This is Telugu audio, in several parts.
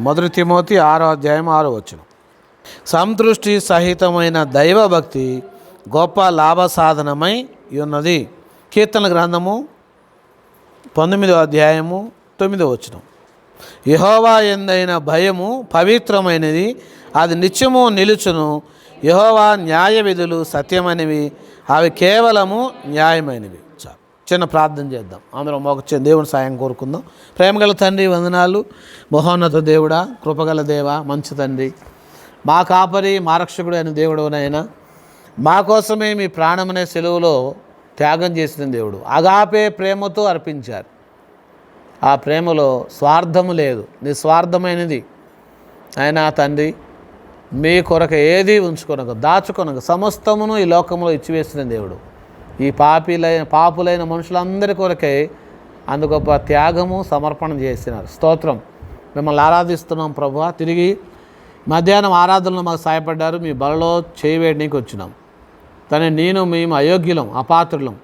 మొదటి తిమోతి 6వ అధ్యాయం 6వ వచనం. సంతృష్టి సహితమైన దైవభక్తి గొప్ప లాభ సాధనమై ఉన్నది. కీర్తన గ్రంథము 19వ అధ్యాయము 9వ వచనం. యెహోవా యందైన భయము పవిత్రమైనది, అది నిత్యము నిలుచును. యెహోవా న్యాయ విధులు సత్యమైనవి, అవి కేవలము న్యాయమైనవి. చిన్న ప్రార్థన చేద్దాం. అందరం మోకరించి దేవుని సాయం కోరుకుందాం. ప్రేమగల తండ్రి వందనాలు. మహోన్నత దేవుడా, కృపగల దేవ, మంచి తండ్రి, మా కాపరి, మా రక్షకుడు అయిన దేవుడునైనా, మా కోసమే మీ ప్రాణమనే సెలువులో త్యాగం చేసిన దేవుడు. అగాపే ప్రేమతో అర్పించారు. ఆ ప్రేమలో స్వార్థము లేదు, నిస్వార్థమైనది. అయినా తండ్రి, మీ కొరకు ఏది ఉంచుకొనక, దాచుకొనక సమస్తమును ఈ లోకంలో ఇచ్చివేసిన దేవుడు. ఈ పాపులైన మనుషులందరి కొరకై అందు గొప్ప త్యాగము సమర్పణ చేసినారు. స్తోత్రం. మిమ్మల్ని ఆరాధిస్తున్నాం ప్రభువా. తిరిగి మధ్యాహ్నం ఆరాధనలో మాకు సహాయపడ్డారు. మీ బలలో చేయవేయడానికి వచ్చినాం. కానీ మేము అయోగ్యులం, అపాత్రులం.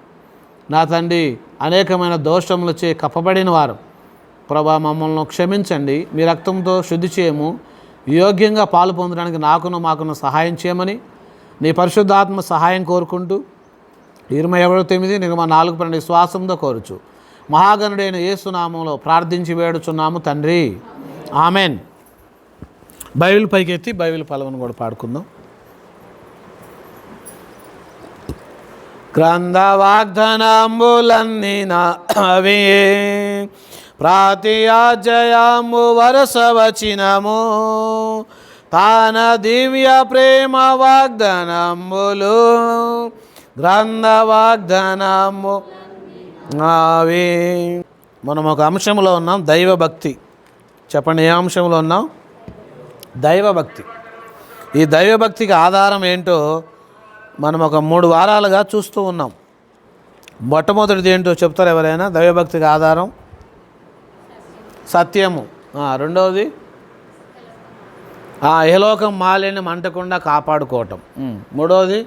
నా తండ్రి, అనేకమైన దోషములచే కప్పబడిన వారు. ప్రభా, మమ్మల్ని క్షమించండి. మీ రక్తంతో శుద్ధి చేయము. యోగ్యంగా పాలు పొందడానికి మాకును సహాయం చేయమని నీ పరిశుద్ధాత్మ సహాయం కోరుకుంటూ 21:9 విశ్వాసంతో కోరుచు మహాగణుడైన యేసు నామంలో ప్రార్థించి వేడుచున్నాము తండ్రి, ఆమెన్. బైబిల్ పైకెత్తి బైబిల్ పలవను కూడా పాడుకుందాం. గ్రంథ వాగ్దానంబులన్నీ నావే, ప్రాతియాజయము వరస వచనము, తాన దివ్య ప్రేమ వాగ్దానంబులు, గ్రంథ వాగ్దానము నావే. మనం ఒక అంశంలో ఉన్నాం, దైవభక్తి. చెప్పండి, ఏ అంశంలో ఉన్నాం? దైవభక్తి. ఈ దైవభక్తికి ఆధారం ఏంటో మనం ఒక 3 వారాలుగా చూస్తూ ఉన్నాం. మొట్టమొదటిది ఏంటో చెప్తారు ఎవరైనా? దైవభక్తికి ఆధారం సత్యము. రెండవది ఇహలోకం మాలిన్యం అంటకుండా కాపాడుకోవటం. మూడవది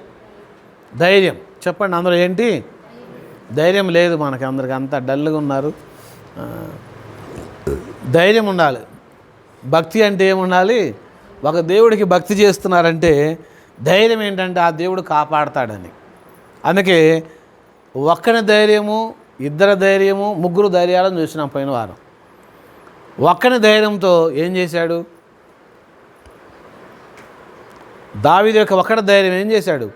ధైర్యం. చెప్పండి, అందరూ ఏంటి? ధైర్యం లేదు మనకి, అందరికి అంతా డల్గా ఉన్నారు. ధైర్యం ఉండాలి. భక్తి అంటే ఏముండాలి? ఒక దేవుడికి భక్తి చేస్తున్నారంటే ధైర్యం ఏంటంటే ఆ దేవుడు కాపాడతాడని. అందుకే ఒక్కని ధైర్యము, 2 ధైర్యము, 3 ధైర్యాలను చూసినాం పోయిన వారం. ఒక్కని ధైర్యంతో ఏం చేశాడు? దావీదు యొక్క ఒక్కడి ధైర్యం ఏం చేశాడు?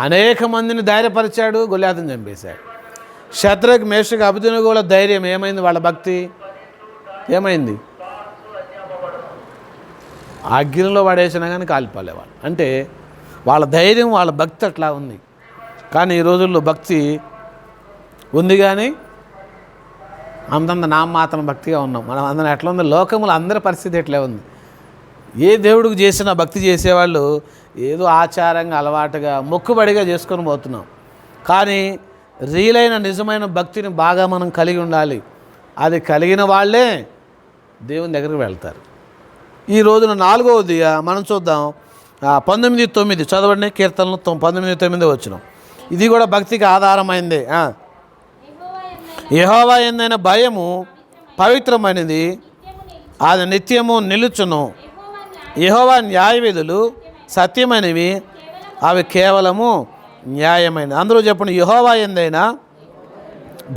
అనేక మందిని ధైర్యపరిచాడు, గొల్యాతుని చంపేశాడు. శత్రుఘ్, మేషక్, అబేద్నెగోల ధైర్యం ఏమైంది? వాళ్ళ భక్తి ఏమైంది? అగ్నిలో పడేసినా కానీ కాలిపోలేవాళ్ళు. అంటే వాళ్ళ ధైర్యం, వాళ్ళ భక్తి అట్లా ఉంది. కానీ ఈ రోజుల్లో భక్తి ఉంది కానీ అంతంత నామమాత్రం భక్తిగా ఉన్నాం మనం. అందరం ఎట్లా ఉంది? లోకములు అందరి పరిస్థితి ఎట్లా ఉంది? ఏ దేవుడికి చేసినా భక్తి చేసేవాళ్ళు ఏదో ఆచారంగా, అలవాటుగా, మొక్కుబడిగా చేసుకొని పోతున్నాం. కానీ రియలైన నిజమైన భక్తిని బాగా మనం కలిగి ఉండాలి. అది కలిగిన వాళ్ళే దేవుని దగ్గరికి వెళ్తారు. ఈ రోజున 4వది మనం చూద్దాం. 19:9 చదవండి. కీర్తనలు 19:9 వచనం. ఇది కూడా భక్తికి ఆధారమైందే. యెహోవా యందైన భయము పవిత్రమైనది, అది నిత్యము నిలుచును. యెహోవా న్యాయ విధులు సత్యమైనవి, అవి కేవలము న్యాయమైనవి. అందరూ చెప్పండి, యెహోవా యందైన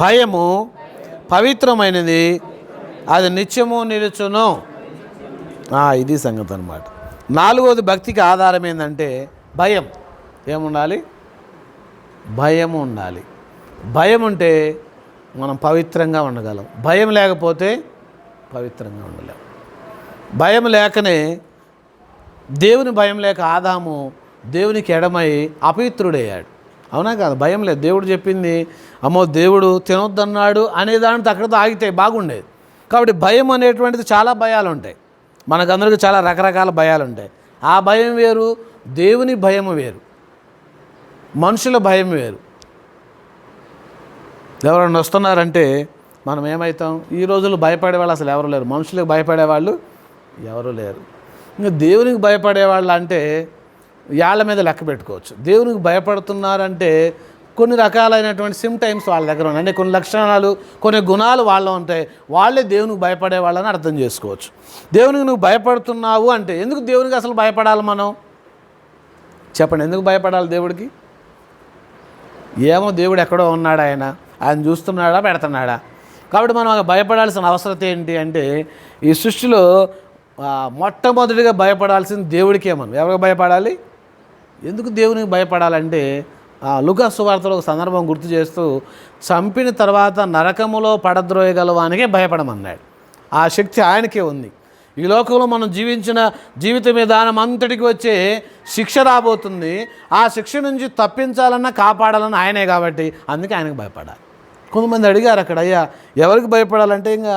భయము పవిత్రమైనది, అది నిత్యము నిలుచును. ఇది సంగతి అన్నమాట. 4వది భక్తికి ఆధారం ఏంటంటే భయం. ఏముండాలి? భయం ఉండాలి. భయం ఉంటే మనం పవిత్రంగా ఉండగలం. భయం లేకపోతే పవిత్రంగా ఉండలేం. భయం లేకనే, దేవుని భయం లేక ఆదాము దేవునికి ఎడమై అపవిత్రుడయ్యాడు. అవునా కాదు? భయం లేదు. దేవుడు చెప్పింది, అమ్మో దేవుడు తినొద్దన్నాడు అనే దానితో అక్కడితో ఆగితే బాగుండేది. కాబట్టి భయం అనేటువంటిది చాలా భయాలు ఉంటాయి. మనకందరికీ చాలా రకరకాల భయాలు ఉంటాయి. ఆ భయం వేరు, దేవుని భయం వేరు, మనుషుల భయం వేరు. ఎవరైనా వస్తున్నారంటే మనం ఏమవుతాం? ఈ రోజుల్లో భయపడేవాళ్ళు అసలు ఎవరు లేరు. మనుషులకు భయపడేవాళ్ళు ఎవరు లేరు. ఇంకా దేవునికి భయపడేవాళ్ళు అంటే యాళ్ళ మీద లెక్క పెట్టుకోవచ్చు. దేవునికి భయపడుతున్నారంటే కొన్ని రకాలైనటువంటి సిమ్టైమ్స్ వాళ్ళ దగ్గర ఉన్నాయి, అంటే కొన్ని లక్షణాలు కొన్ని గుణాలు వాళ్ళలో ఉంటాయి. వాళ్ళే దేవునికి భయపడే వాళ్ళని అర్థం చేసుకోవచ్చు. దేవునికి నువ్వు భయపడుతున్నావు అంటే, ఎందుకు దేవునికి అసలు భయపడాలి మనం? చెప్పండి, ఎందుకు భయపడాలి దేవుడికి? ఏమో దేవుడు ఎక్కడో ఉన్నాడు, ఆయన చూస్తున్నాడా పెడుతున్నాడా? కాబట్టి మనం భయపడాల్సిన అవసరం ఏంటి అంటే, ఈ సృష్టిలో మొట్టమొదటిగా భయపడాల్సింది దేవుడికే. మనం ఎవరికి భయపడాలి? ఎందుకు దేవునికి భయపడాలంటే, లూకా సువార్తలో ఒక సందర్భం గుర్తు చేస్తూ, చంపిన తర్వాత నరకములో పడద్రోయగలవానికే భయపడమన్నాడు. ఆ శక్తి ఆయనకే ఉంది. ఈ లోకంలో మనం జీవించిన జీవిత విధానం అంతటికి వచ్చే శిక్ష రాబోతుంది. ఆ శిక్ష నుంచి తప్పించాలన్నా కాపాడాలన్నా ఆయనే, కాబట్టి అందుకే ఆయనకు భయపడాలి. కొంతమంది అడిగారు అక్కడ, అయ్యా ఎవరికి భయపడాలంటే, ఇంకా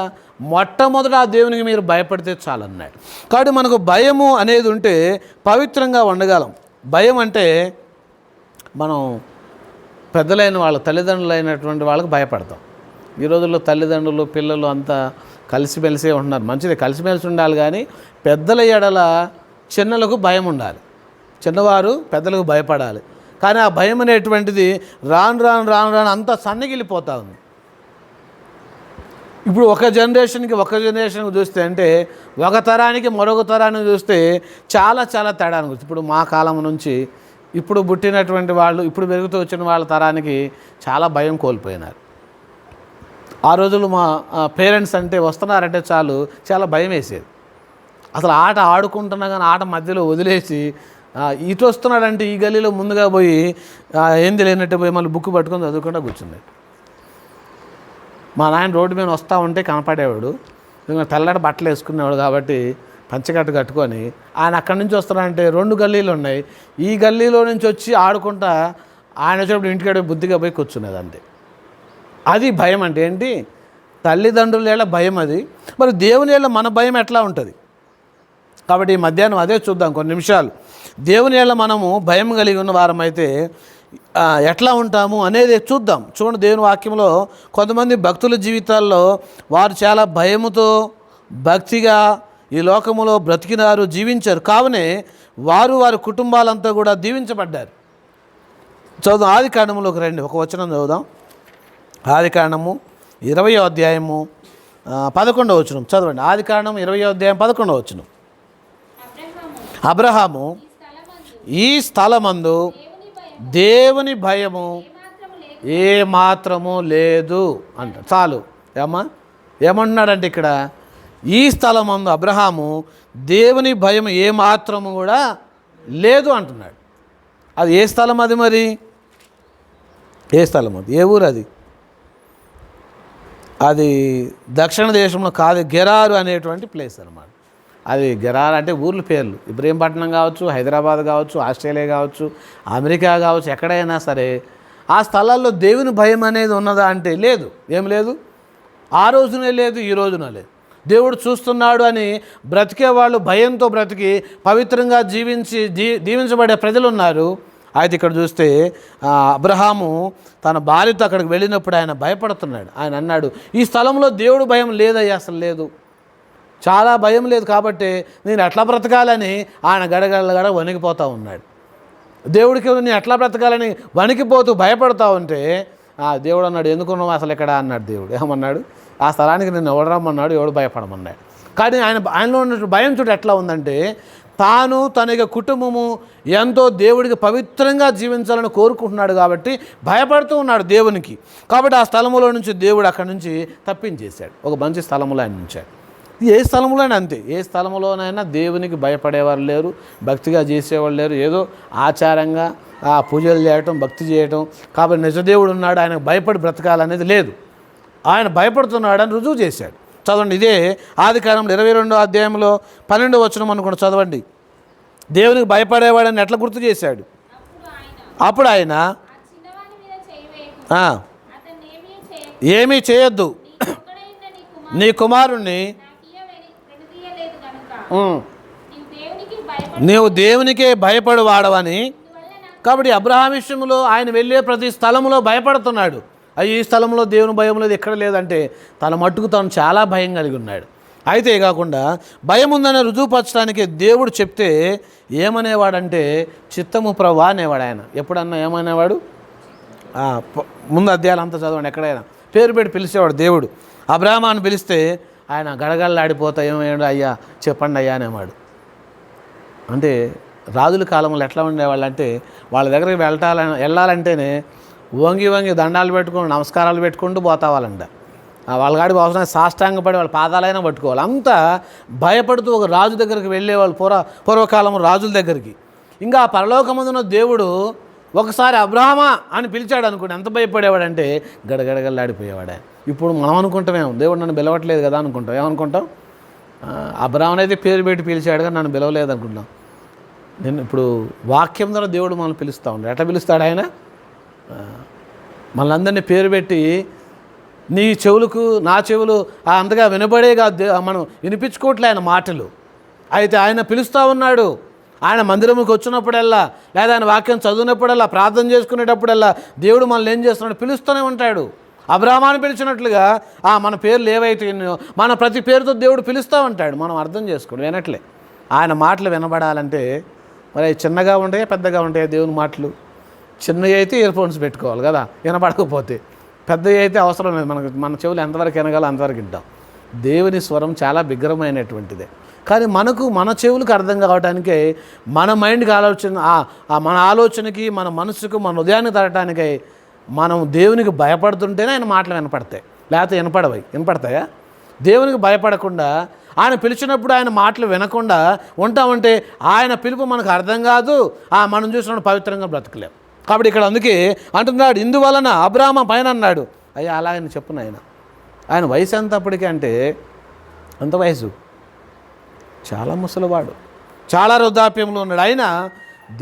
మొట్టమొదట ఆ దేవునికి మీరు భయపడితే చాలన్నాడు. కాబట్టి మనకు భయము అనేది ఉంటే పవిత్రంగా ఉండగలం. భయం అంటే మనం పెద్దలైన వాళ్ళ తల్లిదండ్రులైనటువంటి వాళ్ళకి భయపడతాం. ఈ రోజుల్లో తల్లిదండ్రులు పిల్లలు అంతా కలిసిమెలిసే ఉంటున్నారు. మంచిది, కలిసిమెలిసి ఉండాలి, కానీ పెద్దల ఎడల చిన్నలకు భయం ఉండాలి. చిన్నవారు పెద్దలకు భయపడాలి. కానీ ఆ భయం అనేటువంటిది రాను రాను రాను రాను అంతా సన్నగిలిపోతూ ఉంది. ఇప్పుడు ఒక జనరేషన్కి చూస్తే, అంటే ఒక తరానికి మరొక తరానికి చూస్తే చాలా చాలా తేడా ఉంది. ఇప్పుడు మా కాలం నుంచి ఇప్పుడు పుట్టినటువంటి వాళ్ళు, ఇప్పుడు పెరుగుతూ వచ్చిన వాళ్ళ తరానికి చాలా భయం కోల్పోయినారు. ఆ రోజులు మా పేరెంట్స్ అంటే వస్తున్నారంటే చాలు చాలా భయం వేసేది. అసలు ఆట ఆడుకుంటున్నా కానీ ఆట మధ్యలో వదిలేసి ఇటు వస్తున్నాడంటే ఈ గల్లీలో ముందుగా పోయి ఏంది లేనట్టు పోయి మళ్ళీ బుక్ పట్టుకొని చదువుకుంటూ కూర్చుంది. మా నాయన రోడ్డు మీద వస్తూ ఉంటే కనపడేవాడు. తెల్లటి బట్టలు వేసుకునేవాడు కాబట్టి పంచకట్టు కట్టుకొని ఆయన అక్కడి నుంచి వస్తున్నాడంటే 2 గల్లీలు ఉన్నాయి, ఈ గల్లీలో నుంచి వచ్చి ఆడుకుంటా ఆయన వచ్చేటప్పుడు ఇంటికాడ బుద్ధిగా పోయి కూర్చునేది అంతే. అది భయం అంటే ఏంటి? తల్లిదండ్రుల ఏళ్ళ భయం అది. మరి దేవుని ఏళ్ళ మన భయం ఎట్లా ఉంటుంది? కాబట్టి ఈ మధ్యాహ్నం అదే చూద్దాం కొన్ని నిమిషాలు. దేవుని ఏళ్ళ మనము భయం కలిగి ఉన్న వారమైతే ఎట్లా ఉంటాము అనేది చూద్దాం. చూడండి, దేవుని వాక్యంలో కొంతమంది భక్తుల జీవితాల్లో వారు చాలా భయముతో భక్తిగా ఈ లోకములో బ్రతికినారు, జీవించారు. కావునే వారి కుటుంబాలంతా కూడా దీవించబడ్డారు. చదువుదాం, ఆదికాండములోకి రండి, ఒక వచనం చదువుదాం. ఆదికాండము 20వ అధ్యాయము 11వ వచనం చదవండి. ఆదికాండం 20వ అధ్యాయం 11వ వచనం. అబ్రహాము ఈ స్థలమందు దేవుని భయము ఏ మాత్రము లేదు అంట. చాలు. ఏమంటున్నాడంటే ఇక్కడ, ఈ స్థలమందు అబ్రహాము దేవుని భయం ఏ మాత్రము కూడా లేదు అంటున్నాడు. అది ఏ స్థలం? అది మరి ఏ స్థలం? అది ఏ ఊరు? అది దక్షిణ దేశంలో కాదు, గెరారు అనేటువంటి ప్లేస్ అనమాట. అది గెరార్ అంటే ఊర్ల పేర్లు. ఇబ్రహీంపట్నం కావచ్చు, హైదరాబాద్ కావచ్చు, ఆస్ట్రేలియా కావచ్చు, అమెరికా కావచ్చు, ఎక్కడైనా సరే ఆ స్థలాల్లో దేవుని భయం అనేది ఉన్నదా అంటే లేదు. ఏం లేదు. ఆ రోజునే లేదు, ఈ రోజున లేదు. దేవుడు చూస్తున్నాడు అని బ్రతికే వాళ్ళు భయంతో బ్రతికి పవిత్రంగా దీవించబడే ప్రజలు ఉన్నారు. అయితే ఇక్కడ చూస్తే అబ్రహాము తన భార్యతో అక్కడికి వెళ్ళినప్పుడు ఆయన భయపడుతున్నాడు. ఆయన అన్నాడు, ఈ స్థలంలో దేవుడు భయం లేదయ్యా, అసలు లేదు, చాలా భయం లేదు, కాబట్టి నేను ఎట్లా బ్రతకాలని ఆయన గడగడ వణికిపోతూ ఉన్నాడు. దేవుడికి నేను ఎట్లా బ్రతకాలని వణికిపోతూ భయపడుతూ ఉంటే దేవుడు అన్నాడు, ఎందుకున్నావు అసలు ఇక్కడ అన్నాడు. దేవుడు ఏమన్నాడు, ఆ స్థలానికి నేను ఎవడు రమ్మన్నాడు, ఎవడు భయపడమన్నాడు. కానీ ఆయనలో ఉన్న భయం చూడు ఎట్లా ఉందంటే, తాను తన కుటుంబము ఎంతో దేవుడికి పవిత్రంగా జీవించాలని కోరుకుంటున్నాడు కాబట్టి భయపడుతూ ఉన్నాడు దేవునికి. కాబట్టి ఆ స్థలములో నుంచి దేవుడు అక్కడి నుంచి తప్పించేశాడు, ఒక మంచి స్థలములో ఆయన ఉంచాడు. ఏ స్థలంలోనైనా అంతే, ఏ స్థలంలోనైనా దేవునికి భయపడేవారు లేరు, భక్తిగా చేసేవాళ్ళు లేరు. ఏదో ఆచారంగా పూజలు చేయటం, భక్తి చేయటం. కాబట్టి నిజదేవుడు ఉన్నాడు, ఆయనకు భయపడి బ్రతకాలనేది లేదు. ఆయన భయపడుతున్నాడని రుజువు చేశాడు. చదవండి, ఇదే ఆదికాండం 22వ అధ్యాయంలో 12వ వచనం అనుకుంటూ చదవండి. దేవునికి భయపడేవాడని ఎట్లా గుర్తు చేశాడు? అప్పుడు ఆయన ఏమీ చేయొద్దు, నీ కుమారుణ్ణి నీవు దేవునికే భయపడు వాడవని. కాబట్టి అబ్రహాం విషయంలో ఆయన వెళ్ళే ప్రతి స్థలంలో భయపడుతున్నాడు. ఈ స్థలంలో దేవుని భయం లేదు, ఎక్కడ లేదంటే తన మట్టుకు తను చాలా భయం కలిగి ఉన్నాడు. అయితే కాకుండా భయం ఉందని రుజువుపరచడానికి దేవుడు చెప్తే ఏమనేవాడంటే, చిత్తము ప్రభువా అనేవాడు. ఆయన ఎప్పుడన్నా ఏమనేవాడు? ముందు అధ్యాయాలు అంతా చదవండి, ఎక్కడైనా పేరు పెట్టి పిలిచేవాడు దేవుడు. అబ్రాహాము అని పిలిస్తే ఆయన గడగడలాడిపోతాయేమో అయ్యా చెప్పండి అయ్యా అనేవాడు. అంటే రాజుల కాలంలో ఎట్లా ఉండేవాళ్ళు అంటే వాళ్ళ దగ్గరికి వెళ్ళాలంటేనే వంగి వంగి దండాలు పెట్టుకుని నమస్కారాలు పెట్టుకుంటూ పోతావాలంట. వాళ్ళగాడికి అవసరం సాష్టాంగపడి వాళ్ళ పాదాలైనా పట్టుకోవాలి. అంతా భయపడుతూ ఒక రాజు దగ్గరికి వెళ్ళేవాళ్ళు పూర్వకాలం రాజుల దగ్గరికి. ఇంకా పరలోకమందున దేవుడు ఒకసారి అబ్రాహామా అని పిలిచాడు అనుకోండి, ఎంత భయపడేవాడంటే గడగడగలాడిపోయేవాడు. ఇప్పుడు మనం అనుకుంటామేమో దేవుడు నన్ను పిలవట్లేదు కదా అనుకుంటాం. ఏమనుకుంటాం? అబ్రాహాం అయితే పేరు పెట్టి పిలిచాడు కానీ నన్ను పిలవలేదు అనుకుంటాం. నేను ఇప్పుడు వాక్యం ద్వారా దేవుడు మనల్ని పిలుస్తూ ఉంటాడు. ఎట్లా పిలుస్తాడు ఆయన? మనల్ని పేరు పెట్టి నీ చెవులకు నా చెవులు అంతగా వినబడేగా మనం వినిపించుకోవట్లే ఆయన మాటలు. అయితే ఆయన పిలుస్తూ ఉన్నాడు. ఆయన మందిరంకి వచ్చినప్పుడల్లా లేదా ఆయన వాక్యం చదివినప్పుడల్లా ప్రార్థన చేసుకునేటప్పుడల్లా దేవుడు మనల్ని ఏం చేస్తున్నాడు? పిలుస్తూనే ఉంటాడు. అబ్రాహాముని పిలిచినట్లుగా మన పేర్లు ఏవైతే మన ప్రతి పేరుతో దేవుడు పిలుస్తూ ఉంటాడు. మనం అర్థం చేసుకోండి, వినట్లే. ఆయన మాటలు వినబడాలంటే మరి చిన్నగా ఉంటాయా పెద్దగా ఉంటాయా దేవుని మాటలు? చిన్నవి అయితే ఇయర్ ఫోన్స్ పెట్టుకోవాలి కదా, వినపడకపోతే. పెద్దవి అయితే అవసరం లేదు, మన చెవులు ఎంతవరకు వినగాలో అంతవరకు వింటాం. దేవుని స్వరం చాలా బిగ్గరమైనటువంటిదే. కానీ మన చెవులకు అర్థం కావడానికే మన మైండ్కి మన ఆలోచనకి మన మనసుకు మన హృదయాన్ని తరటానికై మనం దేవునికి భయపడుతుంటేనే ఆయన మాటలు వినపడతాయి, లేకపోతే వినపడతాయా? దేవునికి భయపడకుండా ఆయన పిలిచినప్పుడు ఆయన మాటలు వినకుండా ఉంటామంటే ఆయన పిలుపు మనకు అర్థం కాదు, మనం చూసినప్పుడు పవిత్రంగా బ్రతకలేం. కాబట్టి ఇక్కడ అందుకే అంటున్నాడు, ఇందువలన అబ్రాహాము పైన అన్నాడు. అయ్యా అలాగని చెప్పును. ఆయన వయసు ఎంత అప్పటికే అంటే అంత వయసు, చాలా ముసలివాడు, చాలా వృద్ధాప్యంలో ఉన్నాడు. అయినా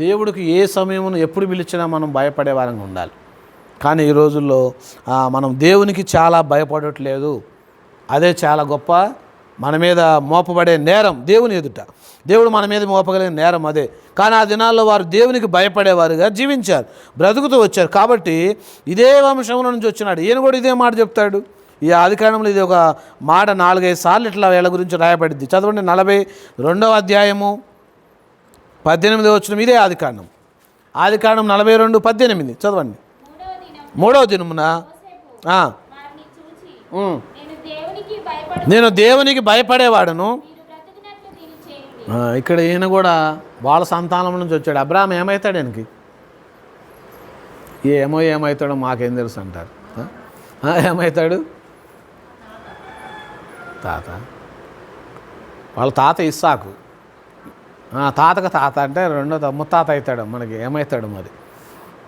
దేవుడికి ఏ సమయమును ఎప్పుడు పిలిచినా మనం భయపడే వారంగా ఉండాలి. కానీ ఈ రోజుల్లో మనం దేవునికి చాలా భయపడట్లేదు. అదే చాలా గొప్ప మన మీద మోపబడే నేరం. దేవుని ఎదుట దేవుడు మన మీద మోపగలిగిన నేరం అదే. కానీ ఆ దినాల్లో వారు దేవునికి భయపడేవారుగా జీవించారు, బ్రతుకుతూ వచ్చారు. కాబట్టి ఇదే వంశంలో నుంచి వచ్చినాడు. ఈయన కూడా ఇదే మాట చెప్తాడు. ఈ ఆదికాండంలో ఇది ఒక మాట 4-5 సార్లు ఇట్లా వీళ్ళ గురించి రాయబడింది. చదవండి, 42వ అధ్యాయము 18వ వచనం. ఇదే ఆదికాండం 42:18 చదవండి. 3వ దినమున నేను దేవునికి భయపడేవాడును. ఇక్కడ ఈయన కూడా వాళ్ళ సంతానం నుంచి వచ్చాడు. అబ్రాహాం ఏమవుతాడు? ఈయనకి ఏమవుతాడో మాకేం తెలుసు అంటారు. ఏమవుతాడు? తాత. వాళ్ళ తాత ఇస్సాకు. తాతకు తాత అంటే రెండో ముత్తాత అవుతాడు. మనకి ఏమవుతాడు మరి?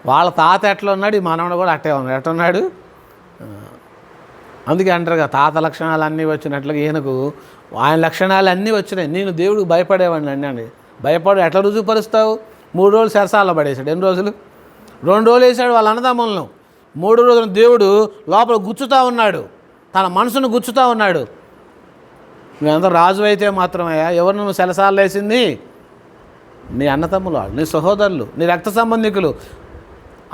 వాళ్ళ తాత ఎట్లా ఉన్నాడు, ఈ మనవడు కూడా అట్టే ఉన్నాడు. ఎట్టున్నాడు? అందుకే అంటారు కదా, తాత లక్షణాలు అన్నీ వచ్చినట్లుగా ఈయనకు ఆయన లక్షణాలు అన్నీ వచ్చినాయి. నేను దేవుడికి భయపడేవాడిని అండి. భయపడు ఎట్లా రుజువుపరుస్తావు? 3 రోజులు సరసాల్లో పడేశాడు. ఎన్ని రోజులు? 2 రోజులు వేసాడు వాళ్ళ అన్నదమ్ములను. 3 రోజులు దేవుడు లోపల గుచ్చుతూ ఉన్నాడు, తన మనసును గుచ్చుతూ ఉన్నాడు. నువ్వెంత రాజు అయితే మాత్రమే ఎవరు నువ్వు సెలసాలు వేసింది? నీ అన్నతమ్ములు, నీ సహోదరులు, నీ రక్త సంబంధికులు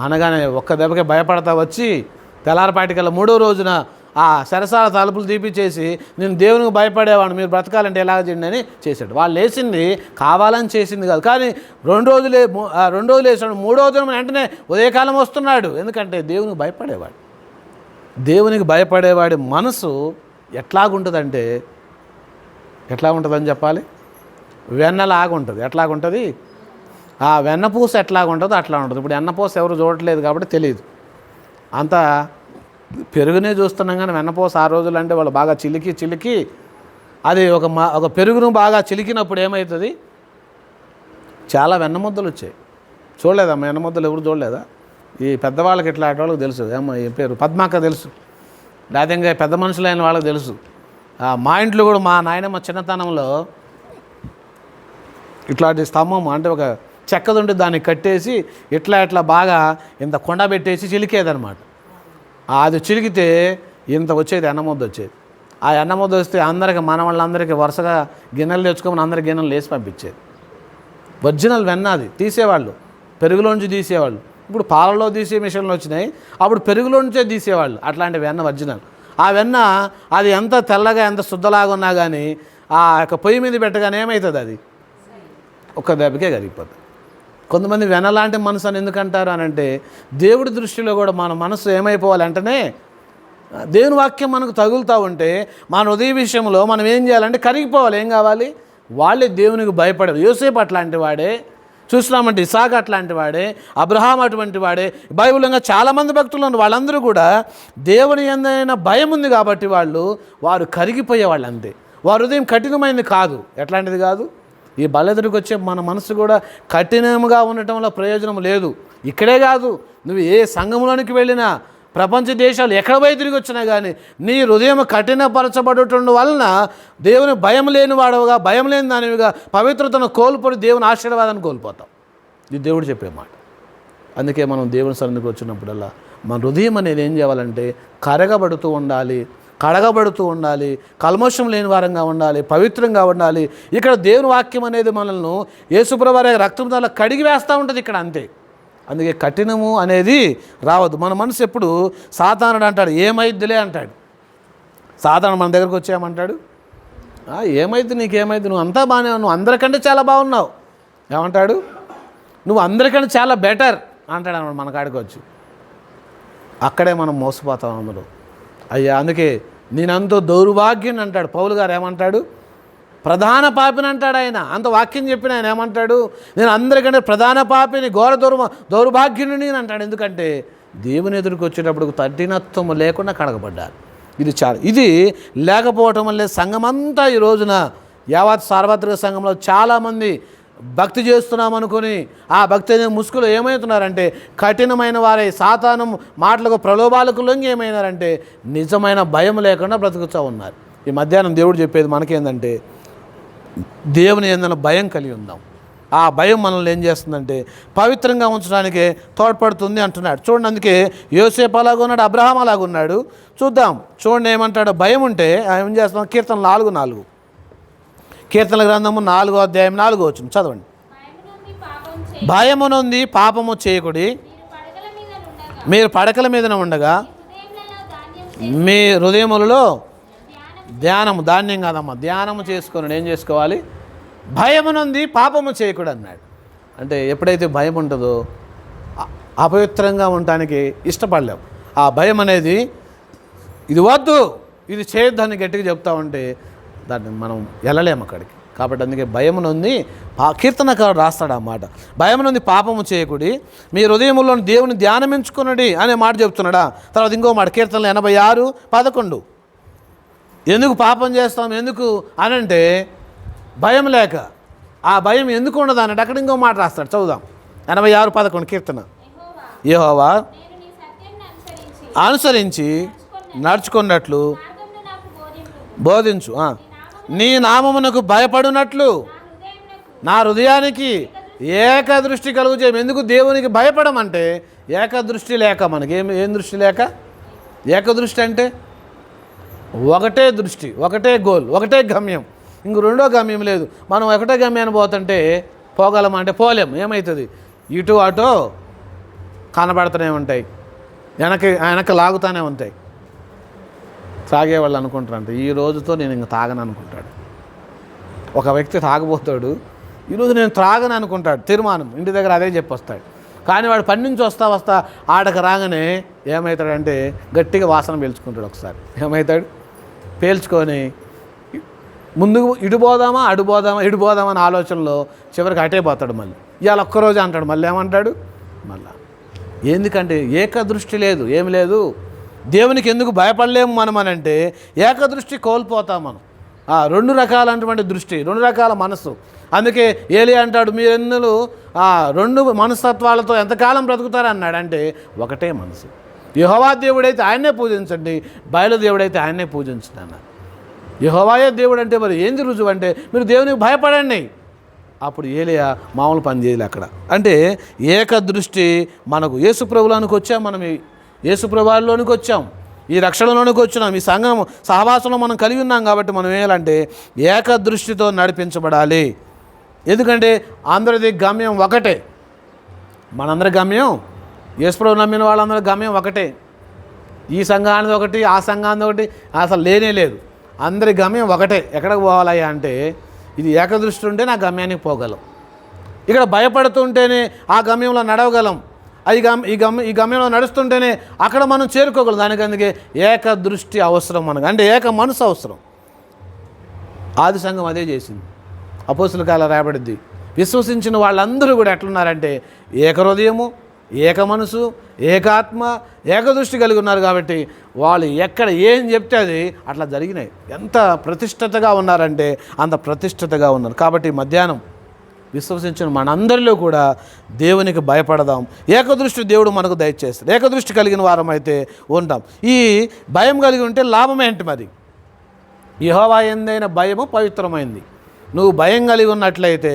అనగానే ఒక్క దెబ్బకే భయపడతా వచ్చి తెల్లారపాటికల్లా 3వ రోజున సరసాల తలుపులు తీపిచ్చేసి నేను దేవునికి భయపడేవాడు, మీరు బ్రతకాలంటే ఎలాగ చేయండి అని చేశాడు. వాళ్ళు వేసింది కావాలని చేసింది కాదు. కానీ 2 రోజులు వేసాడు. 3వ దినం వెంటనే ఉదయకాలం వస్తున్నాడు. ఎందుకంటే దేవునికి భయపడేవాడు. దేవునికి భయపడేవాడి మనసు ఎట్లాగుంటుందంటే ఎట్లాగుంటుందని చెప్పాలి? వెన్నలాగుంటుంది. ఎట్లాగుంటుంది? వెన్నపూస ఎట్లాగుంటుందో అట్లా ఉంటుంది. ఇప్పుడు వెన్నపూస ఎవరు చూడట్లేదు కాబట్టి తెలియదు. అంతా పెరుగునే చూస్తున్నాం కానీ వెన్నపూస ఆ రోజులు అంటే వాళ్ళు బాగా చిలికి అది ఒక పెరుగును బాగా చిలికినప్పుడు ఏమవుతుంది? చాలా వెన్నముద్దలు వచ్చాయి. చూడలేదమ్మా వెన్నముద్దలు? ఎవరు చూడలేదా? ఈ పెద్దవాళ్ళకి ఇట్లా వాళ్ళకి తెలుసు. ఏమో ఈ పేరు పద్మాక తెలుసు, లేకపోతే ఇంకా పెద్ద మనుషులైన వాళ్ళకి తెలుసు. మా ఇంట్లో కూడా మా నాయనమ్మ చిన్నతనంలో ఇట్లాంటి స్తంభం అంటే ఒక చెక్కది ఉంటే దాన్ని కట్టేసి ఇట్లా బాగా ఇంత కొండ పెట్టేసి చిలికేదనమాట. అది చిలికితే ఇంత వచ్చేది, ఎన్నముద్ద వచ్చేది. ఆ ఎన్నముద్ద వస్తే అందరికి మన వాళ్ళందరికీ వరుసగా గిన్నెలు తెచ్చుకోమని అందరికి గిన్నెలు వేసి పంపించేది. ఒరిజినల్ వెన్న అది తీసేవాళ్ళు, పెరుగులోంచి తీసేవాళ్ళు. ఇప్పుడు పాలలో తీసే మిషన్లు వచ్చినాయి, అప్పుడు పెరుగులోంచే తీసేవాళ్ళు. అట్లాంటి వెన్న ఒరిజినల్. ఆ వెన్న అది ఎంత తెల్లగా ఎంత శుద్ధలాగా ఉన్నా కానీ ఆ యొక్క పొయ్యి మీద పెట్టగానే ఏమవుతుంది? అది ఒక్క దెబ్బకే కరిగిపోతుంది. కొంతమంది వెనలాంటి మనసు అని ఎందుకంటారు అని అంటే, దేవుడి దృష్టిలో కూడా మన మనసు ఏమైపోవాలి అంటేనే, దేవుని వాక్యం మనకు తగులుతూ ఉంటే మన హృదయ విషయంలో మనం ఏం చేయాలంటే కరిగిపోవాలి. ఏం కావాలి? వాళ్ళే దేవునికి భయపడరు. యోసేపు అట్లాంటి వాడే, చూసినామంటే ఇసాక్ అట్లాంటి వాడే, అబ్రహాం అటువంటి వాడే. బైబిల్లో చాలామంది భక్తులు ఉన్నారు. వాళ్ళందరూ కూడా దేవుని యందైన భయం ఉంది కాబట్టి వారు కరిగిపోయే వాళ్ళు అంతే. వారి హృదయం కఠినమైనది కాదు. ఎట్లాంటిది కాదు? ఈ బలెదురికి వచ్చే మన మనసు కూడా కఠినంగా ఉండటంలో ప్రయోజనం లేదు. ఇక్కడే కాదు, నువ్వు ఏ సంఘంలోనికి వెళ్ళినా, ప్రపంచ దేశాలు ఎక్కడ పోయి తిరిగి వచ్చినా కానీ నీ హృదయం కఠినపరచబడటం వలన దేవుని భయం లేని వాడవుగా, భయం లేని దానివిగా పవిత్రతను కోల్పోయి దేవుని ఆశీర్వాదాన్ని కోల్పోతాం. ఇది దేవుడు చెప్పే మాట. అందుకే మనం దేవుని సన్నిధికి వచ్చినప్పుడల్లా మన హృదయం అనేది ఏం చేయాలంటే కరగబడుతూ ఉండాలి, కడగబడుతూ ఉండాలి, కల్మషం లేని వారంగా ఉండాలి, పవిత్రంగా ఉండాలి. ఇక్కడ దేవుని వాక్యం అనేది మనల్ని యేసుప్రభువు వారి రక్తం ద్వారా కడిగి వేస్తూ ఉంటుంది ఇక్కడ, అంతే. అందుకే కఠినము అనేది రావద్దు. మన మనసు ఎప్పుడు సాతానుడు అంటాడు, ఏమైద్దిలే అంటాడు. సాతానుడు మన దగ్గరకు వచ్చేయమంటాడు, ఏమైద్ది, నీకేమైద్ది, నువ్వు అంతా బాగానే, నువ్వు అందరికంటే చాలా బాగున్నావు. ఏమంటాడు? నువ్వు అందరికంటే చాలా బెటర్ అంటాడు అన్నమాట మన కాడికి వచ్చి. అక్కడే మనం మోసపోతాం అందులో. అయ్యా, అందుకే నేనంతో దౌర్భాగ్యం అంటాడు పౌలు గారు. ఏమంటాడు? ప్రధాన పాపిని అంటాడు ఆయన. అంత వాక్యం చెప్పిన ఆయన ఏమంటాడు? నేను అందరికంటే ప్రధాన పాపిని, ఘోర దౌర్భాగ్యుని అంటాడు. ఎందుకంటే దేవుని ఎదురుకు వచ్చేటప్పుడు కఠినత్వం లేకుండా కడగబడ్డారు. ఇది లేకపోవటం వల్లే సంఘమంతా ఈ రోజున యావత్ సార్వత్రిక సంఘంలో చాలామంది భక్తి చేస్తున్నామనుకొని ఆ భక్తి అనే ముసుగులో ఏమవుతున్నారంటే కఠినమైన వారై సాతాను మాటలకు ప్రలోభాలకు లొంగి ఏమైనారంటే నిజమైన భయం లేకుండా బ్రతుకుతూ ఉన్నారు. ఈ మధ్యాహ్నం దేవుడు చెప్పేది మనకేందంటే దేవుని ఏదైనా భయం కలిగి ఉందాం. ఆ భయం మనల్ని ఏం చేస్తుందంటే పవిత్రంగా ఉంచడానికే తోడ్పడుతుంది అంటున్నాడు. చూడండి, అందుకే యోసేపు అలాగున్నాడు, అబ్రహాం అలాగున్నాడు. చూద్దాం, చూడండి ఏమంటాడు. భయం ఉంటే ఏం చేస్తాం? కీర్తన 4:4, కీర్తనల గ్రంథము 4వ అధ్యాయం 4వ వచనం చదవండి. భయమునుంది పాపము చేయకుడి, మీరు పడకల మీదన ఉండగా మీ హృదయములలో ధాన్యం కాదమ్మా, ధ్యానము చేసుకొని ఏం చేసుకోవాలి? భయమునుంది పాపము చేయకుడు అన్నాడు. అంటే ఎప్పుడైతే భయం ఉంటుందో అపవిత్రంగా ఉండటానికి ఇష్టపడలేం. ఆ భయం అనేది ఇది వద్దు, ఇది చేయొద్దని గట్టిగా చెప్తా ఉంటే దాన్ని మనం వెళ్ళలేము అక్కడికి. కాబట్టి అందుకే భయమునుంది, కీర్తనకారుడు రాస్తాడు ఆ మాట, భయమునుంది పాపము చేయకుడి, మీ హృదయములో దేవుని ధ్యానమించుకున్నది అనే మాట చెప్తున్నాడా. తర్వాత ఇంకో మాట, కీర్తనలు 86:11, ఎందుకు పాపం చేస్తాం ఎందుకు అనంటే భయం లేక. ఆ భయం ఎందుకు ఉండదు అన్నట్టు అక్కడ ఇంకో మాట రాస్తాడు. చదువుదాం. 86:11 కీర్తన. యెహోవా అనుసరించి నడుచుకున్నట్లు బోధించు, నీ నామమునకు భయపడునట్లు నా హృదయానికి ఏకదృష్టి కలుగు చేయం. ఎందుకు దేవునికి భయపడమంటే ఏకదృష్టి లేక. మనకి ఏం దృష్టి లేక? ఏకదృష్టి అంటే ఒకటే దృష్టి, ఒకటే గోల్, ఒకటే గమ్యం, ఇంక రెండో గమ్యం లేదు. మనం ఒకటే గమ్యాన్ని పోతుంటే పోగలమా అంటే పోలేం. ఏమవుతుంది? ఇటు అటో కనబడుతూనే ఉంటాయి, వెనక లాగుతూనే ఉంటాయి. తాగేవాళ్ళు అనుకుంటారంట ఈ రోజుతో నేను ఇంక తాగను అనుకుంటాడు. ఒక వ్యక్తి తాగబోతాడు, ఈరోజు నేను త్రాగను అనుకుంటాడు, తీర్మానం ఇంటి దగ్గర అదే చెప్పొస్తాడు. కానీ వాడు పని నుంచి వస్తా ఆడకు రాగానే ఏమవుతాడంటే గట్టిగా వాసన పీల్చుకుంటాడు. ఒకసారి ఏమవుతాడు? పీల్చుకొని ముందుకు ఇటు పోదామా ఇటు పోదామా అని ఆలోచనలో చివరికి అటే పోతాడు. మళ్ళీ ఇవాళ ఒక్కరోజు అంటాడు, మళ్ళీ ఏమంటాడు? మళ్ళా ఎందుకంటే ఏకదృష్టి లేదు, ఏమి లేదు. దేవునికి ఎందుకు భయపడలేము మనం అని అంటే ఏకదృష్టి కోల్పోతాం మనం. రెండు రకాలైనటువంటి దృష్టి, రెండు రకాల మనసు. అందుకే ఏలి అంటాడు, మీరెన్నులు రెండు మనస్తత్వాలతో ఎంతకాలం బ్రతుకుతారన్నాడు. అంటే ఒకటే మనసు. యెహోవా దేవుడైతే ఆయన్నే పూజించండి, బయలుదేవుడైతే ఆయన్నే పూజించండి అన్నారు. యెహోవాయే దేవుడు అంటే మరి ఏంది రుజువు అంటే మీరు దేవునికి భయపడండి. అప్పుడు ఏలియా మామూలు పని చేయలే అక్కడ. అంటే ఏకదృష్టి మనకు యేసుప్రభులోనికి వచ్చాం, మనం యేసుప్రభులోనికి వచ్చాం, ఈ రక్షణలోనికి వచ్చినాం, ఈ సంఘం సహవాసంలో మనం కలిగి ఉన్నాం. కాబట్టి మనం ఏంటంటే ఏకదృష్టితో నడిపించబడాలి. ఎందుకంటే అందరిది గమ్యం ఒకటే. మనందరి గమ్యం, యేసుప్రభు నమ్మిన వాళ్ళందరి గమ్యం ఒకటే. ఈ సంఘానికి ఒకటి, ఆ సంఘానికి ఒకటి అసలు లేనే లేదు. అందరి గమ్యం ఒకటే. ఎక్కడికి పోవాలయ్యా అంటే ఇది ఏకదృష్టి ఉంటే నా గమ్యానికి పోగలం. ఇక్కడ భయపడుతుంటేనే ఆ గమ్యంలో నడవగలం. ఈ గమ్యంలో నడుస్తుంటేనే అక్కడ మనం చేరుకోగలం. దానికి అందుకే ఏక దృష్టి అవసరం మనకు, అంటే ఏక మనసు అవసరం. ఆది సంఘం అదే చేసింది. అపోస్తుల కాలం రాయబడింది. విశ్వసించిన వాళ్ళందరూ కూడా ఎట్లున్నారంటే ఏక హృదయము, ఏక మనసు, ఏకాత్మ, ఏకదృష్టి కలిగి ఉన్నారు. కాబట్టి వాళ్ళు ఎక్కడ ఏం చెప్తే అది అట్లా జరిగినాయి. ఎంత ప్రతిష్టతగా ఉన్నారంటే అంత ప్రతిష్టతగా ఉన్నారు. కాబట్టి మధ్యాహ్నం విశ్వసించిన మనందరిలో కూడా దేవునికి భయపడదాం. ఏకదృష్టి దేవుడు మనకు దయచేస్తాడు. ఏకదృష్టి కలిగిన వారం అయితే ఉంటాం. ఈ భయం కలిగి ఉంటే లాభం ఏంటి మరి? యెహోవా యందైన భయము పవిత్రమైంది. నువ్వు భయం కలిగి ఉన్నట్లయితే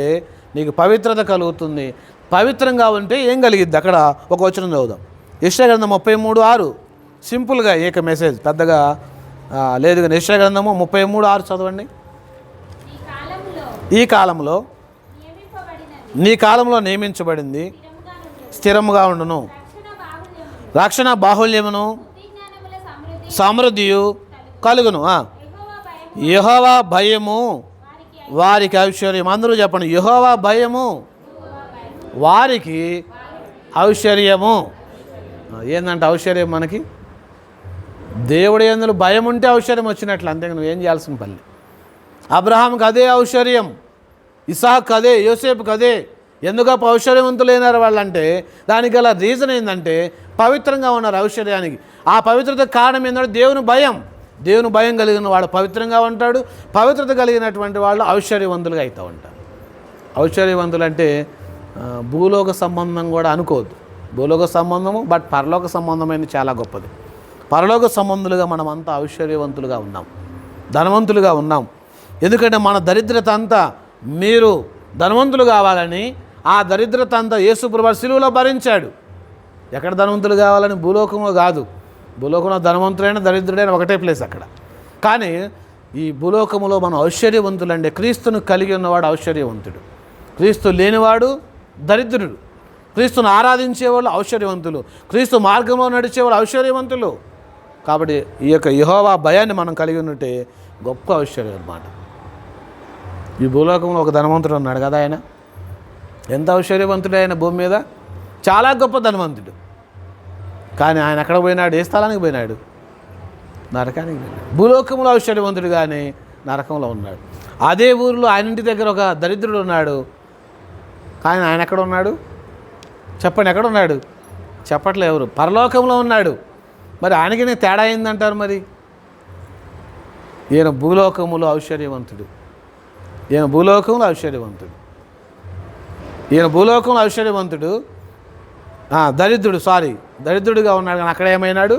నీకు పవిత్రత కలుగుతుంది. పవిత్రంగా ఉంటే ఏం కలిగిద్ది? అక్కడ ఒక వచనం చదువుదాం. యెషయా గ్రంథం 33:6. సింపుల్గా ఏక మెసేజ్, పెద్దగా లేదు కానీ యెషయా గ్రంథము 33:6 చదవండి. ఈ కాలంలో నీ కాలంలో నియమించబడింది స్థిరముగా ఉండును, రక్షణ బాహుల్యమును సమృద్ధియు కలుగును. యెహోవా భయము వారికి ఐశ్వర్యం. అందరూ చెప్పండి, యెహోవా భయము వారికి ఐశ్వర్యము. ఏందంటే ఐశ్వర్యం మనకి దేవుడి యందు భయం ఉంటే ఐశ్వర్యం వచ్చినట్లు, అంతే. నువ్వేం చేయాల్సిన పని. అబ్రహాంకి అదే ఐశ్వర్యం, ఇసాక్ అదే, యోసేపుకి అదే. ఎందుకు ఐశ్వర్యవంతులైనారు వాళ్ళంటే దానికి గల రీజన్ ఏంటంటే పవిత్రంగా ఉన్నారు ఐశ్వర్యానికి. ఆ పవిత్రత కారణం ఏంటంటే దేవుని భయం. దేవుని భయం కలిగిన వాడు పవిత్రంగా ఉంటాడు. పవిత్రత కలిగినటువంటి వాళ్ళు ఐశ్వర్యవంతులుగా అవుతూ ఉంటారు. ఐశ్వర్యవంతులు అంటే భూలోక సంబంధం కూడా అనుకోవద్దు. భూలోక సంబంధము, బట్ పరలోక సంబంధమైన చాలా గొప్పది. పరలోక సంబంధులుగా మనం అంతా ఐశ్వర్యవంతులుగా ఉన్నాం, ధనవంతులుగా ఉన్నాం. ఎందుకంటే మన దరిద్రత అంతా మీరు ధనవంతులు కావాలని ఆ దరిద్రత అంతా యేసు ప్రభువు శిలువలో భరించాడు. ఎక్కడ ధనవంతులు కావాలని? భూలోకంలో కాదు. భూలోకంలో ధనవంతులైన దరిద్రుడైన ఒకటే ప్లేస్ అక్కడ. కానీ ఈ భూలోకంలో మనం ఐశ్వర్యవంతులు అంటే క్రీస్తును కలిగి ఉన్నవాడు ఐశ్వర్యవంతుడు, క్రీస్తు లేనివాడు దరిద్రుడు. క్రీస్తును ఆరాధించేవాళ్ళు ఐశ్వర్యవంతులు, క్రీస్తు మార్గంలో నడిచేవాళ్ళు ఐశ్వర్యవంతులు. కాబట్టి ఈ యొక్క యెహోవా భయాన్ని మనం కలిగి ఉన్నట్టే గొప్ప ఐశ్వర్యం అన్నమాట. ఈ భూలోకంలో ఒక ధనవంతుడు ఉన్నాడు కదా, ఆయన ఎంత ఐశ్వర్యవంతుడు. ఆయన భూమి మీద చాలా గొప్ప ధనవంతుడు. కానీ ఆయన ఎక్కడ పోయినాడు? ఏ స్థలానికి పోయినాడు? నరకానికి పోయినాడు. భూలోకంలో ఐశ్వర్యవంతుడు కానీ నరకంలో ఉన్నాడు. అదే ఊరిలో ఆయన ఇంటి దగ్గర ఒక దరిద్రుడు ఉన్నాడు. కానీ ఆయన ఎక్కడ ఉన్నాడు? చెప్పండి, ఎక్కడ ఉన్నాడు? చెప్పట్లే ఎవరు. పరలోకంలో ఉన్నాడు. మరి ఆయనకి నేను తేడా అయిందంటారు. మరి ఈయన భూలోకములో ఐశ్వర్యవంతుడు, ఈయన భూలోకంలో ఐశ్వర్యవంతుడు, ఈయన భూలోకంలో ఐశ్వర్యవంతుడు, దరిద్రుడిగా ఉన్నాడు. కానీ అక్కడ ఏమైనాడు?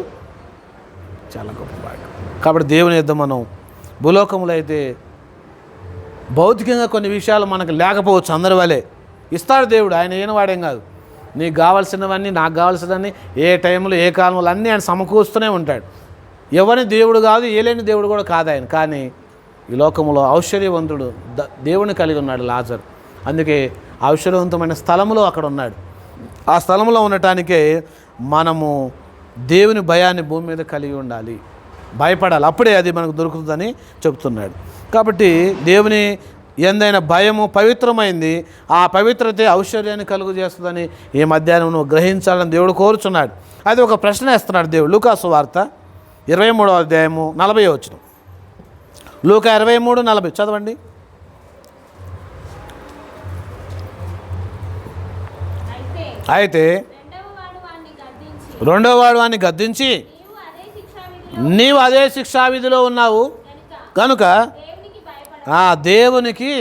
చాలా గొప్పవాడు. కాబట్టి దేవుని యుద్ధం మనం భూలోకంలో అయితే భౌతికంగా కొన్ని విషయాలు మనకు లేకపోవచ్చు, అందరి వలె ఇస్తాడు దేవుడు. ఆయన ఏం వాడేం కాదు. నీకు కావాల్సినవన్నీ, నాకు కావాల్సినవన్నీ ఏ టైంలో ఏ కాలంలో అన్నీ ఆయన సమకూరుస్తూనే ఉంటాడు. ఎవరిని దేవుడు కాదు, ఏలేని దేవుడు కూడా కాదు ఆయన. కానీ ఈ లోకంలో ఐశ్వర్యవంతుడు దేవుని కలిగి ఉన్నాడు లాజరు. అందుకే ఐశ్వర్యవంతమైన స్థలంలో అక్కడ ఉన్నాడు. ఆ స్థలంలో ఉండటానికే మనము దేవుని భయాన్ని భూమి మీద కలిగి ఉండాలి, భయపడాలి. అప్పుడే అది మనకు దొరుకుతుందని చెప్తున్నాడు. కాబట్టి దేవుని ఎందైనా భయము పవిత్రమైంది. ఆ పవిత్రతే ఐశ్వర్యాన్ని కలుగు చేస్తుందని ఈ మధ్యాహ్నం నువ్వు గ్రహించాలని దేవుడు కోరుచున్నాడు. అది ఒక ప్రశ్న వేస్తున్నాడు దేవుడు. లూకా సువార్త 23వ అధ్యాయము 40వ వచనం. లూకా 23:40 చదవండి. అయితే రెండవ వాడు వాడిని గద్దించి, నీవు అదే శిక్షావిధిలో ఉన్నావు కనుక దేవునికి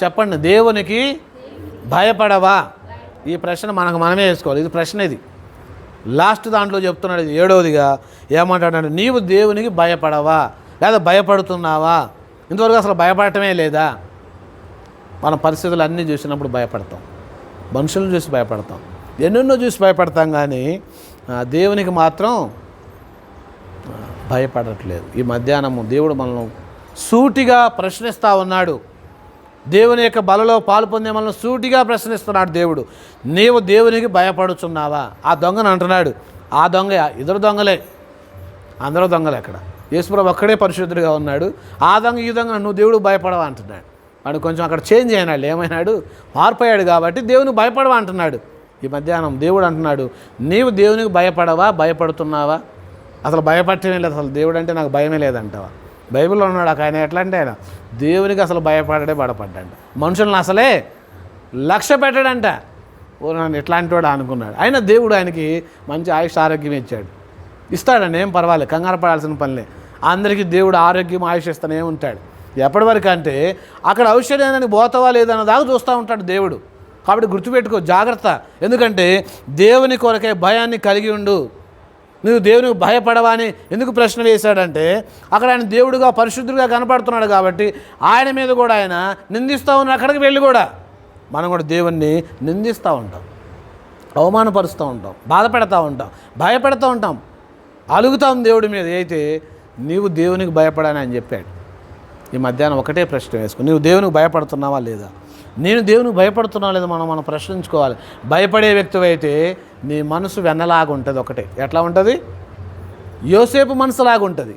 చెప్పండి, దేవునికి భయపడవా? ఈ ప్రశ్న మనమే వేసుకోవాలి. ఇది ప్రశ్న. ఇది లాస్ట్ దాంట్లో చెప్తున్నాడు. ఇది 7వదిగా ఏమంటాడంటే, నీవు దేవునికి భయపడవా లేదా భయపడుతున్నావా? ఇంతవరకు అసలు భయపడటమే లేదా? మన పరిస్థితులు అన్నీ చూసినప్పుడు భయపడతాం, మనుషులను చూసి భయపడతాం, ఎన్నెన్నో చూసి భయపడతాం. కానీ దేవునికి మాత్రం భయపడట్లేదు. ఈ మధ్యాహ్నము దేవుడు మనల్ని సూటిగా ప్రశ్నిస్తూ ఉన్నాడు. దేవుని యొక్క బలలో పాలు పొందే మనల్ని సూటిగా ప్రశ్నిస్తున్నాడు దేవుడు. నీవు దేవునికి భయపడుచున్నావా? ఆ దొంగను అంటున్నాడు. ఆ దొంగ, ఇద్దరు దొంగలే, అందరూ దొంగలే. అక్కడ యేసుప్రభువు ఒక్కడే పరిశుద్ధుడిగా ఉన్నాడు. ఆ దొంగ ఈ దొంగ నువ్వు దేవుడు భయపడవా అంటున్నాడు. వాడు కొంచెం అక్కడ చేంజ్ అయినాడు, ఏమైనాడు, మారిపోయాడు కాబట్టి దేవునికి భయపడవా అంటున్నాడు. ఈ మధ్యాహ్నం దేవుడు అంటున్నాడు, నీవు దేవునికి భయపడవా, భయపడుతున్నావా? అసలు భయపడటమే లేదు, అసలు దేవుడు అంటే నాకు భయమే లేదంటావా? బైబిల్లో ఉన్నాడు ఆయన ఎట్లా అంటే ఆయన దేవునికి అసలు భయపడ్డాడంట, మనుషులను అసలే లక్ష్య పెట్టాడంట. నన్ను ఎట్లాంటి వాడు అనుకున్నాడు. అయినా దేవుడు ఆయనకి మంచి ఆయుష్ ఆరోగ్యం ఇచ్చాడు. ఇస్తాడండి, ఏం పర్వాలేదు, కంగారు పడాల్సిన పనిలే. అందరికీ దేవుడు ఆరోగ్యం ఆయుష్ ఇస్తూనే ఉంటాడు. ఎప్పటి వరకు అంటే అక్కడ ఔషధ్యాన్ని పోతావా లేదన్న దాకా చూస్తూ ఉంటాడు దేవుడు. కాబట్టి గుర్తుపెట్టుకో, జాగ్రత్త. ఎందుకంటే దేవుని కొరకే భయాన్ని కలిగి ఉండు. నువ్వు దేవునికి భయపడవా అని ఎందుకు ప్రశ్న వేశాడంటే అక్కడ ఆయన దేవుడుగా పరిశుద్ధుడిగా కనపడుతున్నాడు కాబట్టి ఆయన మీద కూడా ఆయన నిందిస్తూ ఉన్నాడు. అక్కడికి వెళ్ళి కూడా మనం కూడా దేవుణ్ణి నిందిస్తూ ఉంటాం, అవమానపరుస్తూ ఉంటాం, బాధపెడతా ఉంటాం, భయపెడతా ఉంటాం, అలుగుతాం దేవుడి మీద. అయితే నీవు దేవునికి భయపడని అని చెప్పాడు. ఈ మధ్యాహ్నం ఒకటే ప్రశ్న వేసుకో, నీవు దేవునికి భయపడుతున్నావా లేదా? నేను దేవునికి భయపడుతున్నా లేదా మనం ప్రశ్నించుకోవాలి. భయపడే వ్యక్తి అయితే నీ మనసు వెన్నలాగా ఉంటుంది. ఒకటే ఎట్లా ఉంటుంది? యోసేపు మనసులాగా ఉంటుంది,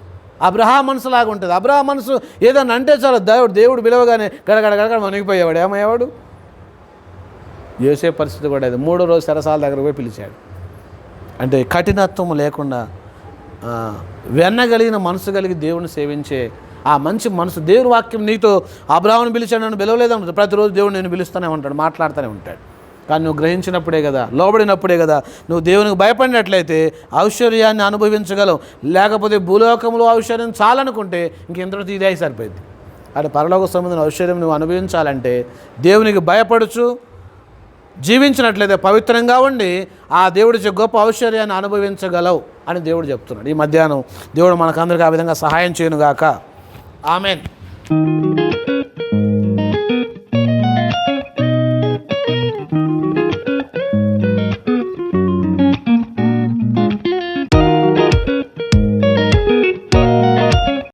అబ్రహాం మనసులాగా ఉంటుంది. అబ్రహాం మనసు ఏదన్నా అంటే చాలు దేవుడు పిలవగానే గడగడ మునిగిపోయేవాడు. ఏమయ్యేవాడు? యోసేపు పరిస్థితి కూడా అది. 3వ రోజు చెరసాల దగ్గర పోయి పిలిచాడు. అంటే కఠినత్వం లేకుండా వెన్నగలిగిన మనసు కలిగి దేవుని సేవించే ఆ మంచి మనసు. దేవుని వాక్యం నీతో అబ్రహాముని పిలిచాడు, నన్ను పిలవలేదంటాడు. ప్రతిరోజు దేవుడు నేను పిలుస్తూనే ఉంటాడు, మాట్లాడుతూనే ఉంటాడు. కానీ నువ్వు గ్రహించినప్పుడే కదా, లోబడినప్పుడే కదా నువ్వు దేవునికి భయపడినట్లయితే ఐశ్వర్యాన్ని అనుభవించగలవు. లేకపోతే భూలోకంలో ఐశ్వర్యం చాలనుకుంటే ఇంకెంతటి ఇదే సరిపోయింది. అది పరలోక సంబంధించిన ఐశ్వర్యం నువ్వు అనుభవించాలంటే దేవునికి భయపడుచు జీవించినట్లయితే పవిత్రంగా ఉండి ఆ దేవుడి గొప్ప ఐశ్వర్యాన్ని అనుభవించగలవు అని దేవుడు చెప్తున్నాడు. ఈ మధ్యాహ్నం దేవుడు మనకందరికీ ఆ విధంగా సహాయం చేయనుగాక. ఆమెన్.